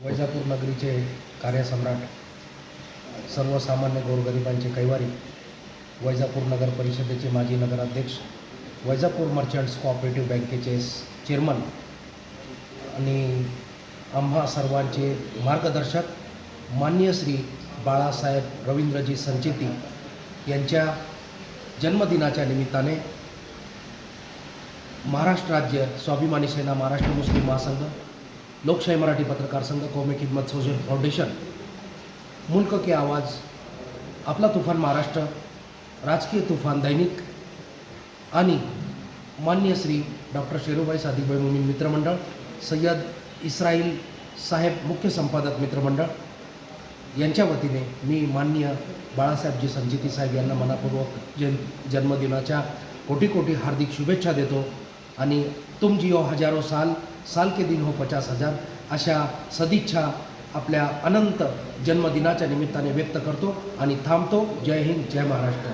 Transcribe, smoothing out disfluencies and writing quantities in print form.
वैजापूर नगरीचे कार्यसम्राट, सर्वसामान्य गोरगरिबांचे कैवारी, वैजापूर नगर परिषदेचे माजी नगराध्यक्ष, वैजापूर मर्चंट्स कोऑपरेटिव्ह बँकेचे चेअरमन आणि आम्हा सर्वांचे मार्गदर्शक माननीय श्री बाळासाहेब रवींद्रजी संचेती यांच्या जन्मदिनाच्या निमित्ताने महाराष्ट्र राज्य स्वाभिमानी सेना, महाराष्ट्र मुस्लिम महासंघ, लोकशाही मराठी पत्रकार संघ, कौमी खिदमत सोशल फाउंडेशन, मुल्क के आवाज़, आपला तुफान महाराष्ट्र, राजकीय तुफान दैनिक आणि माननीय श्री डॉक्टर शेरूभाई सादिकभाई मोमीन मित्रमंडळ, सय्यद इस्राईल साहेब मुख्य संपादक मित्रमंडळ यांच्या वतीने मी माननीय बाळासाहेबजी संचेती साहेब यांना मनापूर्वक जन्मदिनाच्या कोटी कोटी हार्दिक शुभेच्छा देतो आणि तुम जियो हजारो साल, साल के दिन हो 50,000 अशा सदिच्छा आपल्या अनंत जन्मदिनाच्या निमित्ताने व्यक्त करतो आणि थांबतो. जय हिंद, जय महाराष्ट्र.